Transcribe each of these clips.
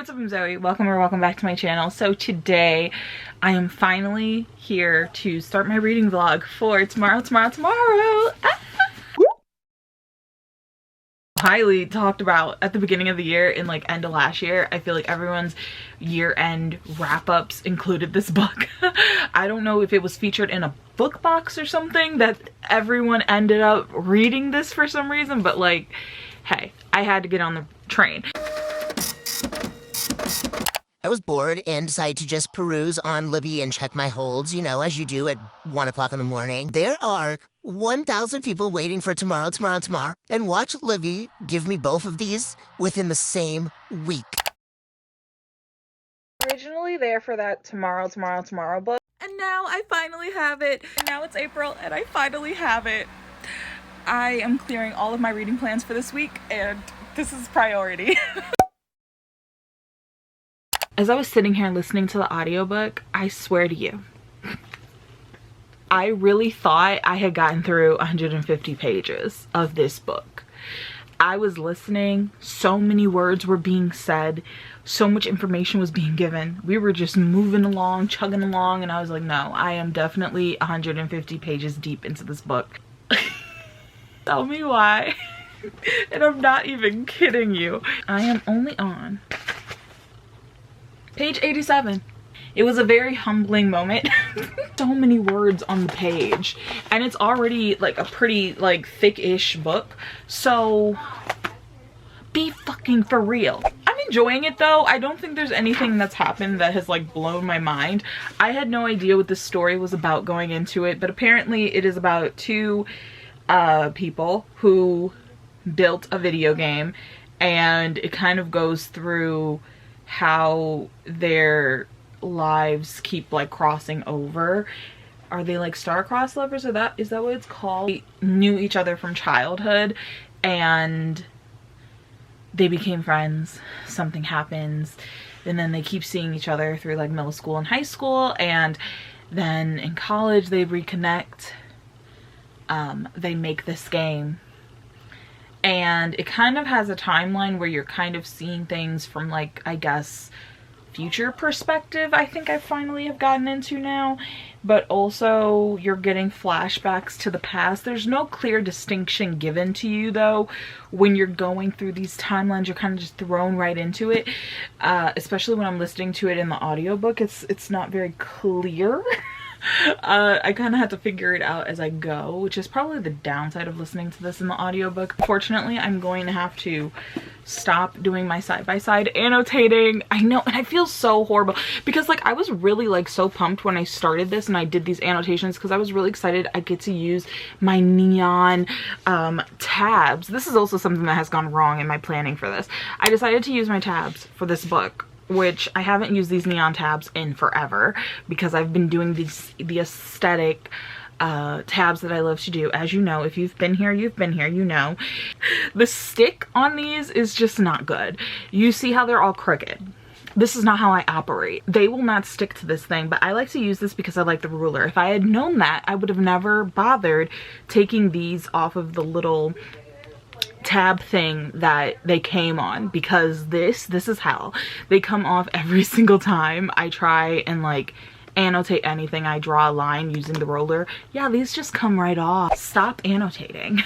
what's up? I'm Zoe. Welcome back to my channel. So today I am finally here to start my reading vlog for tomorrow. Ah! Highly talked about at the beginning of the year and like end of last year. I feel like everyone's year-end wrap-ups included this book. I don't know if it was featured in a book box or something that everyone ended up reading this for some reason, but like, hey, I had to get on the train. I was bored and decided to just peruse on Libby and check my holds, you know, as you do at 1 o'clock in the morning. There are 1,000 people waiting for tomorrow, and watch Libby give me both of these within the same week. Originally there for that tomorrow book, and now I finally have it. And now it's April and I finally have it. I am clearing all of my reading plans for this week and this is priority. As I was sitting here listening to the audiobook, I swear to you, I really thought I had gotten through 150 pages of this book. I was listening, so many words were being said, so much information was being given. We were just moving along, chugging along, and I was like, no, I am definitely 150 pages deep into this book. Tell me why. And I'm not even kidding you. I am only on page 87. It was a very humbling moment. So many words on the page, and it's already like a pretty like thick-ish book, so be fucking for real. I'm enjoying it though. I don't think there's anything that's happened that has like blown my mind. I had no idea what this story was about going into it, but apparently it is about two people who built a video game, and it kind of goes through how their lives keep like crossing over. Are they like star-crossed lovers, or is that what it's called? They knew each other from childhood and they became friends. Something happens and then they keep seeing each other through like middle school and high school, and then in college they reconnect. They make this game, and it kind of has a timeline where you're kind of seeing things from like, I guess, future perspective. I think I finally have gotten into now, but also you're getting flashbacks to the past. There's no clear distinction given to you though when you're going through these timelines. You're kind of just thrown right into it, especially when I'm listening to it in the audiobook. It's not very clear. I kind of had to figure it out as I go, which is probably the downside of listening to this in the audiobook. Fortunately, I'm going to have to stop doing my side-by-side annotating. I know, and I feel so horrible because like I was really like so pumped when I started this and I did these annotations because I was really excited I get to use my neon tabs. This is also something that has gone wrong in my planning for this. I decided to use my tabs for this book, which I haven't used these neon tabs in forever because I've been doing the aesthetic tabs that I love to do. As you know, if you've been here, you know. The stick on these is just not good. You see how they're all crooked. This is not how I operate. They will not stick to this thing, but I like to use this because I like the ruler. If I had known that, I would have never bothered taking these off of the little tab thing that they came on, because this is hell. They come off every single time I try and like annotate anything. I draw a line using the roller. Yeah, these just come right off. Stop annotating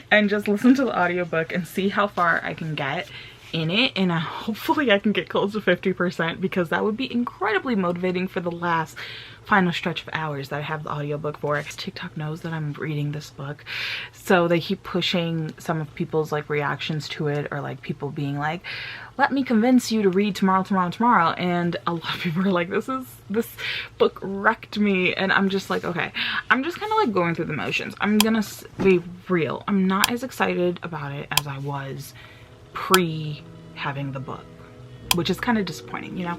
and just listen to the audiobook and see how far I can get in it, and hopefully I can get close to 50% because that would be incredibly motivating for the last final stretch of hours that I have the audiobook for. TikTok knows that I'm reading this book, so they keep pushing some of people's like reactions to it, or like people being like, let me convince you to read tomorrow, and a lot of people are like, this book wrecked me, and I'm just like, okay, I'm just kind of like going through the motions. I'm gonna be real, I'm not as excited about it as I was pre having the book, which is kind of disappointing, you know.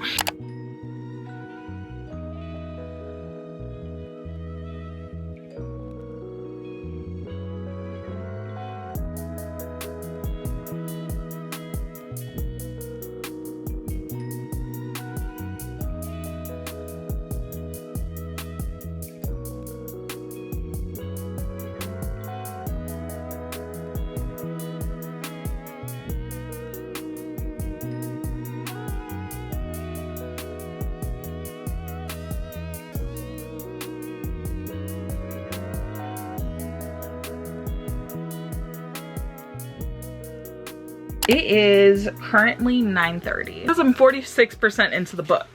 It is currently 9:30 because I'm 46% into the book,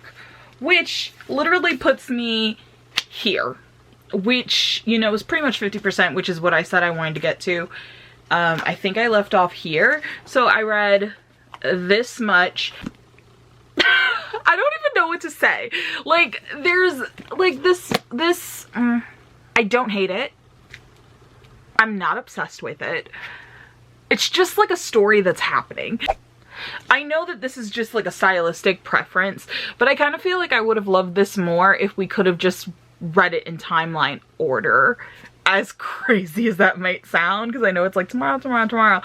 which literally puts me here, which, you know, is pretty much 50%, which is what I said I wanted to get to. I think I left off here. So I read this much. I don't even know what to say. Like, there's like this I don't hate it. I'm not obsessed with it. It's just like a story that's happening. I know that this is just like a stylistic preference, but I kind of feel like I would have loved this more if we could have just read it in timeline order. As crazy as that might sound, because I know it's like tomorrow, tomorrow, tomorrow.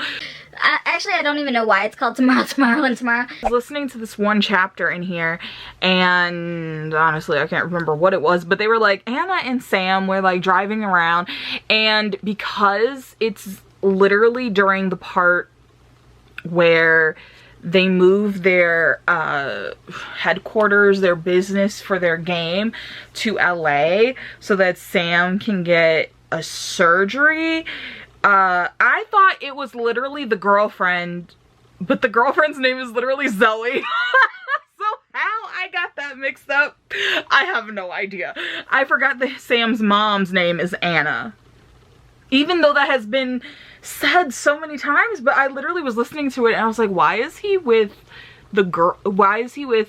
Actually, I don't even know why it's called tomorrow, tomorrow, and tomorrow. I was listening to this one chapter in here, and honestly, I can't remember what it was, but they were like, Anna and Sam were like driving around, and because it's literally during the part where they move their headquarters, their business for their game to LA so that Sam can get a surgery. I thought it was literally the girlfriend, but the girlfriend's name is literally Zoe. So how I got that mixed up, I have no idea. I forgot that Sam's mom's name is Anna, even though that has been said so many times. But I literally was listening to it and I was like, why is he with the girl? Why is he with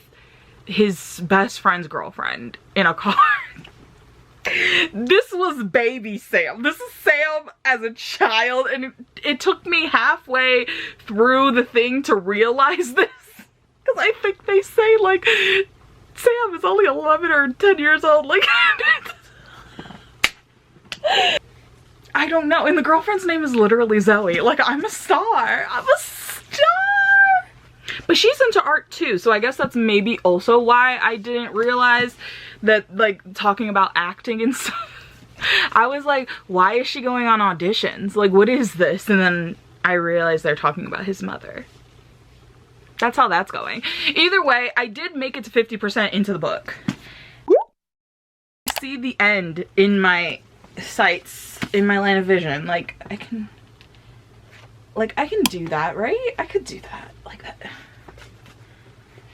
his best friend's girlfriend in a car? This was baby Sam. This is Sam as a child, and it took me halfway through the thing to realize this, because I think they say like Sam is only 11 or 10 years old. Like, I don't know. And the girlfriend's name is literally Zoe. Like, I'm a star. I'm a star. But she's into art too, so I guess that's maybe also why I didn't realize that, like, talking about acting and stuff. I was like, why is she going on auditions? Like, what is this? And then I realized they're talking about his mother. That's how that's going. Either way, I did make it to 50% into the book. See the end in my sights, in my line of vision. Like, I can do that, right? I could do that, like that.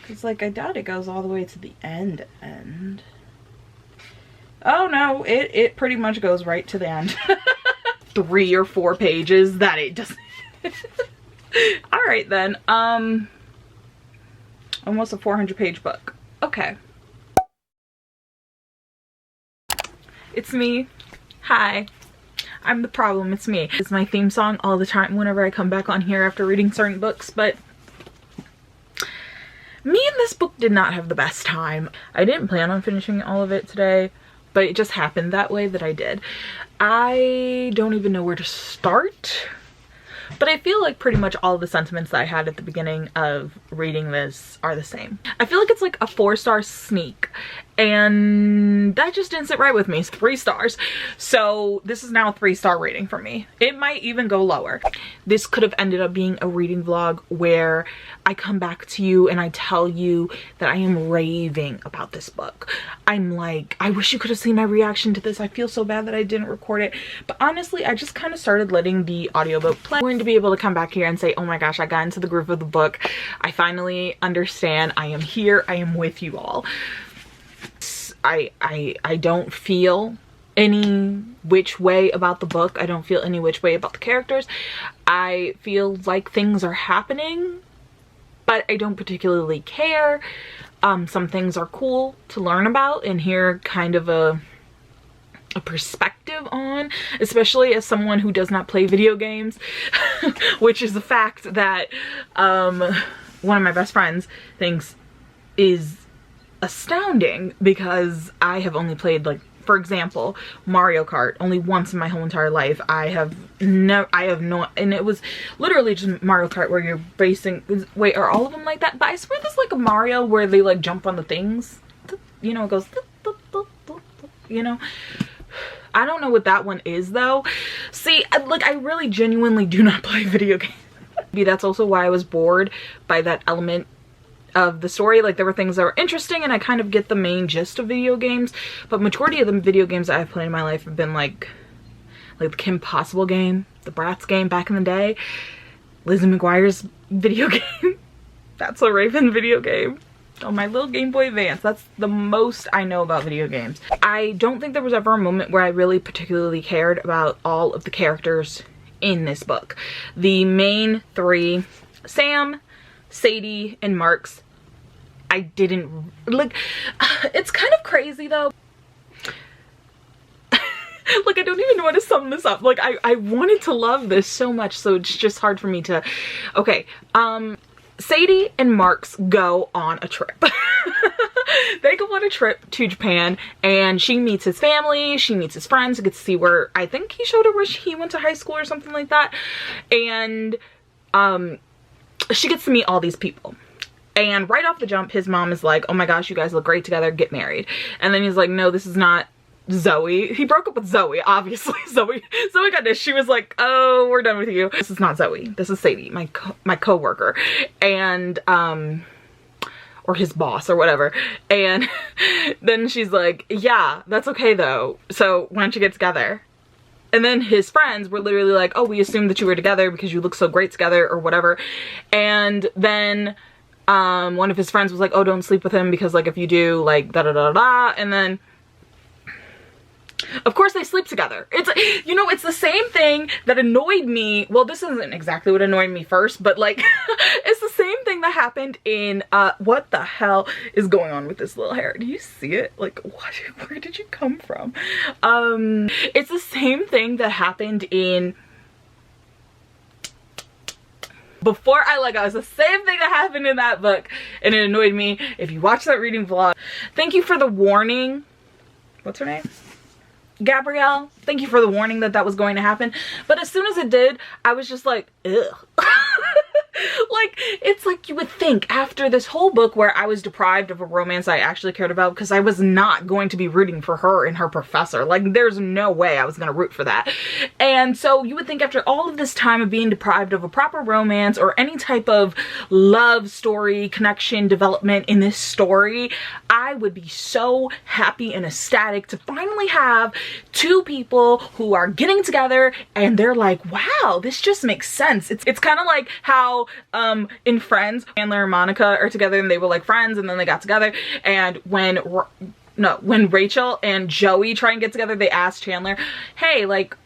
Because, like, I doubt it goes all the way to the end. Oh no, it pretty much goes right to the end. 3 or 4 pages that it doesn't. Alright then, almost a 400-page book. Okay. It's me. Hi. I'm the problem, it's me. It's my theme song all the time whenever I come back on here after reading certain books, but me and this book did not have the best time. I didn't plan on finishing all of it today, but it just happened that way that I did. I don't even know where to start, but I feel like pretty much all of the sentiments that I had at the beginning of reading this are the same. I feel like it's like a 4-star sneak, and that just didn't sit right with me. It's 3 stars. So this is now a 3-star rating for me. It might even go lower. This could have ended up being a reading vlog where I come back to you and I tell you that I am raving about this book. I'm like, I wish you could have seen my reaction to this. I feel so bad that I didn't record it. But honestly, I just kind of started letting the audiobook play. I'm going to be able to come back here and say, oh my gosh, I got into the groove of the book. I finally understand. I am here. I am with you all. I don't feel any which way about the book. I don't feel any which way about the characters. I feel like things are happening, but I don't particularly care. Some things are cool to learn about and hear kind of a perspective on, especially as someone who does not play video games, which is a fact that one of my best friends thinks is astounding, because I have only played, like, for example, Mario Kart only once in my whole entire life. I have no, and it was literally just Mario Kart where you're racing. Wait, are all of them like that? But I swear there's like a Mario where they like jump on the things, you know, it goes, you know. I don't know what that one is though. See, like, I really genuinely do not play video games. Maybe that's also why I was bored by that element of the story. Like, there were things that were interesting and I kind of get the main gist of video games, but majority of the video games that I've played in my life have been like the Kim Possible game, the Bratz game back in the day. Lizzie McGuire's video game. That's a Raven video game. On my little Game Boy Advance. That's the most I know about video games. I don't think there was ever a moment where I really particularly cared about all of the characters in this book. The main three, Sam, Sadie, and Marks, I didn't, like, it's kind of crazy though. Like, I don't even know how to sum this up. Like, I wanted to love this so much, so it's just hard for me to, okay. Sadie and Marks go on a trip. They go on a trip to Japan, and she meets his family, she meets his friends, gets to see where, I think he showed her where he went to high school or something like that. And she gets to meet all these people. And right off the jump, his mom is like, oh my gosh, you guys look great together, get married. And then he's like, no, this is not Zoe. He broke up with Zoe, obviously. Zoe got this. She was like, oh, we're done with you. This is not Zoe. This is Sadie, my co-worker. And, or his boss or whatever. And then she's like, yeah, that's okay though. So why don't you get together? And then his friends were literally like, oh, we assumed that you were together because you look so great together or whatever. And then one of his friends was like, oh, don't sleep with him because like if you do, like da da da da. And then of course they sleep together. It's, you know, it's the same thing that annoyed me. Well, this isn't exactly what annoyed me first, but like it's the same thing that happened in what the hell is going on with this little hair? Do you see it? Like, what, where did you come from? It's the same thing that happened in Before I Let Go. It's the same thing that happened in that book, and it annoyed me. If you watch that reading vlog, thank you for the warning. What's her name? Gabrielle, thank you for the warning that that was going to happen. But as soon as it did, I was just like, ugh. Like, it's like you would think after this whole book where I was deprived of a romance I actually cared about because I was not going to be rooting for her and her professor. Like, there's no way I was going to root for that. And so you would think after all of this time of being deprived of a proper romance or any type of love story, connection, development in this story, I would be so happy and ecstatic to finally have two people who are getting together and they're like, wow, this just makes sense. It's kind of like how in Friends, Chandler and Monica are together and they were like friends and then they got together, and when Rachel and Joey try and get together, they asked Chandler, hey, like,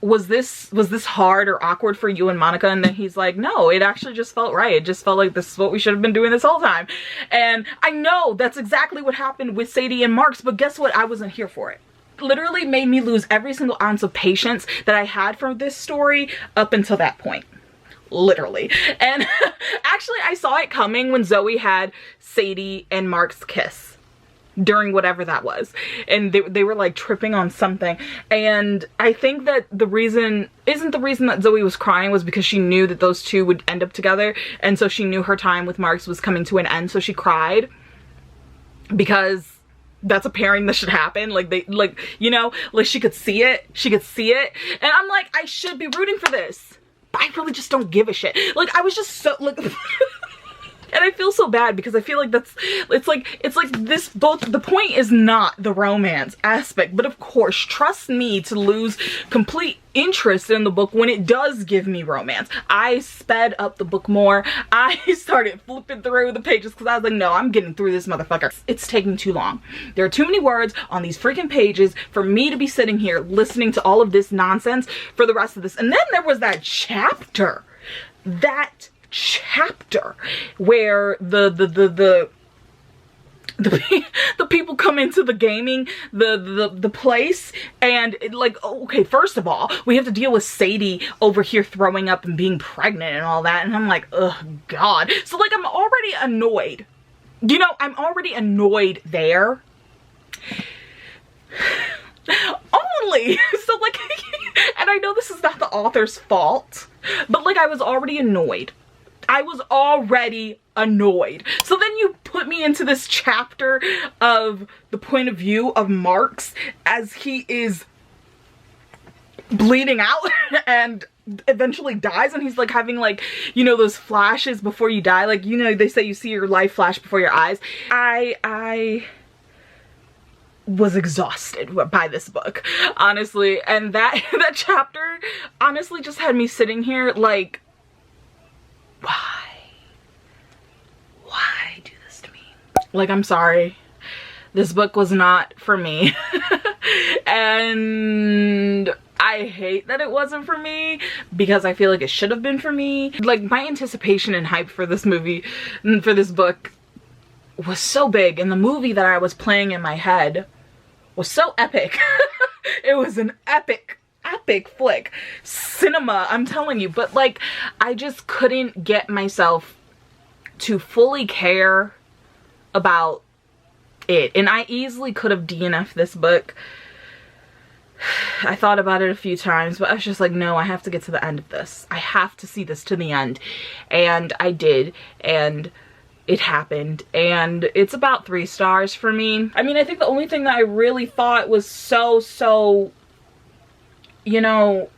was this hard or awkward for you and Monica? And then he's like, no, it actually just felt right. It just felt like this is what we should have been doing this whole time. And I know that's exactly what happened with Sadie and Marks, but guess what? I wasn't here for it. Literally made me lose every single ounce of patience that I had for this story up until that point. Literally. And actually I saw it coming when Zoe had Sadie and Mark's kiss during whatever that was, and they were like tripping on something, and I think that the reason that Zoe was crying was because she knew that those two would end up together, and so she knew her time with Marks was coming to an end, so she cried because that's a pairing that should happen. Like, they, like, you know, like she could see it, and I'm like, I should be rooting for this, but I really just don't give a shit. Like, I was just so, like, and I feel so bad because I feel like it's like this book, the point is not the romance aspect, but of course, trust me to lose complete interest in the book when it does give me romance. I sped up the book more. I started flipping through the pages because I was like, no, I'm getting through this motherfucker. It's taking too long. There are too many words on these freaking pages for me to be sitting here listening to all of this nonsense for the rest of this. And then there was that chapter where the people come into the gaming, the place, and it, like, okay, first of all, we have to deal with Sadie over here throwing up and being pregnant and all that, and I'm like, oh god. So like, I'm already annoyed. You know, I'm already annoyed there. Only so like and I know this is not the author's fault, but like, I was already annoyed. I was already annoyed. So then you put me into this chapter of the point of view of Marks as he is bleeding out and eventually dies, and he's like having, like, you know, those flashes before you die. Like, you know, they say you see your life flash before your eyes. I was exhausted by this book, honestly, and that chapter honestly just had me sitting here like, Why do this to me? Like, I'm sorry. This book was not for me. And I hate that it wasn't for me because I feel like it should have been for me. Like, my anticipation and hype for this movie, for this book, was so big, and the movie that I was playing in my head was so epic. It was an epic flick. Cinema, I'm telling you. But like, I just couldn't get myself to fully care about it. And I easily could have DNF'd this book. I thought about it a few times, but I was just like, no, I have to get to the end of this. I have to see this to the end. And I did. And it happened, and it's about 3 stars for me. I mean, I think the only thing that I really thought was so, you know,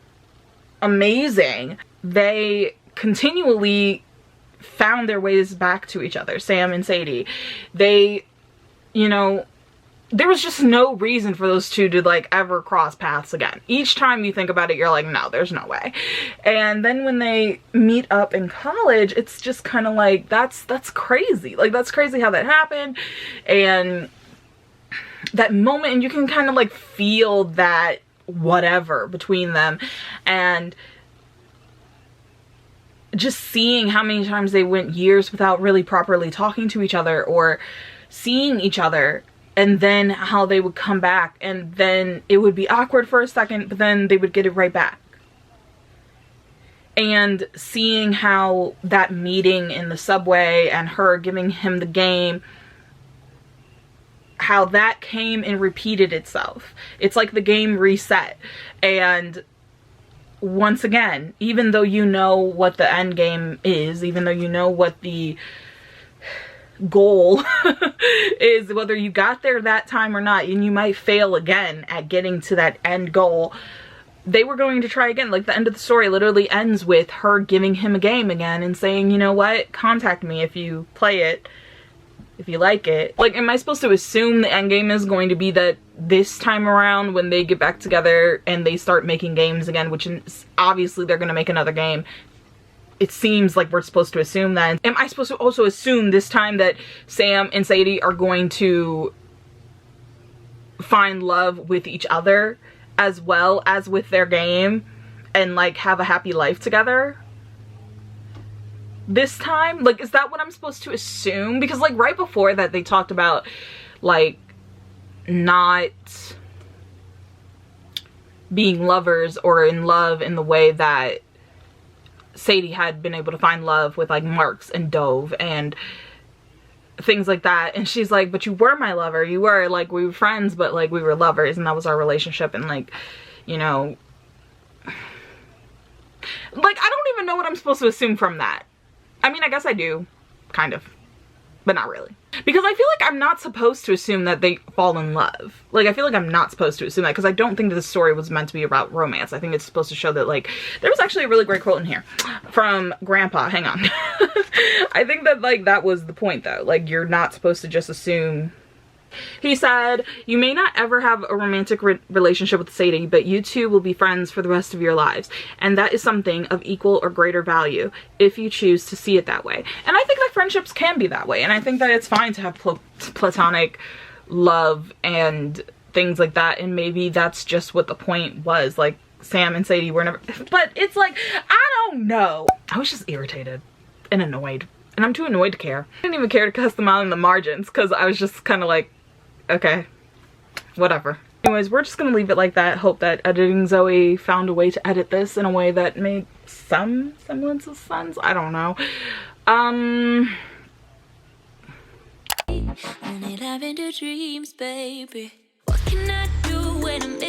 amazing, they continually found their ways back to each other, Sam and Sadie. They, you know, there was just no reason for those two to like ever cross paths again. Each time you think about it, you're like, no, there's no way. And then when they meet up in college, it's just kind of like, that's crazy. Like, that's crazy how that happened. And that moment, and you can kind of like feel that whatever between them. And just seeing how many times they went years without really properly talking to each other or seeing each other. And then how they would come back, and then it would be awkward for a second, but then they would get it right back. And seeing how that meeting in the subway and her giving him the game, how that came and repeated itself. It's like the game reset. And once again, even though you know what the end game is, even though you know what the goal is, whether you got there that time or not, and you might fail again at getting to that end goal, they were going to try again. Like, the end of the story literally ends with her giving him a game again and saying, you know what, contact me if you play it, if you like it. Like, am I supposed to assume the end game is going to be that this time around when they get back together and they start making games again, which is obviously they're going to make another game? It seems like we're supposed to assume that. Am I supposed to also assume this time that Sam and Sadie are going to find love with each other as well as with their game and like have a happy life together this time? Like, is that what I'm supposed to assume? Because like right before that they talked about like not being lovers or in love in the way that Sadie had been able to find love with like Marks and Dove and things like that. And she's like, but you were my lover. You were, like, we were friends, but like we were lovers, and that was our relationship. And like, you know, like, I don't even know what I'm supposed to assume from that. I mean, I guess I do, kind of, but not really. Because I feel like I'm not supposed to assume that they fall in love. Like, I feel like I'm not supposed to assume that, because I don't think that the story was meant to be about romance. I think it's supposed to show that, like, there was actually a really great quote in here from Grandpa. Hang on. I think that, like, that was the point, though. Like, you're not supposed to just assume. He said, you may not ever have a romantic relationship with Sadie, but you two will be friends for the rest of your lives. And that is something of equal or greater value if you choose to see it that way. And I think that friendships can be that way. And I think that it's fine to have platonic love and things like that. And maybe that's just what the point was. Like, Sam and Sadie were never, but it's like, I don't know. I was just irritated and annoyed. And I'm too annoyed to care. I didn't even care to cuss them out in the margins because I was just kind of like, okay, whatever. Anyways, we're just gonna leave it like that. Hope that Editing Zoe found a way to edit this in a way that made some semblance of sense. I don't know. Only live into dreams, baby. What can I do when I'm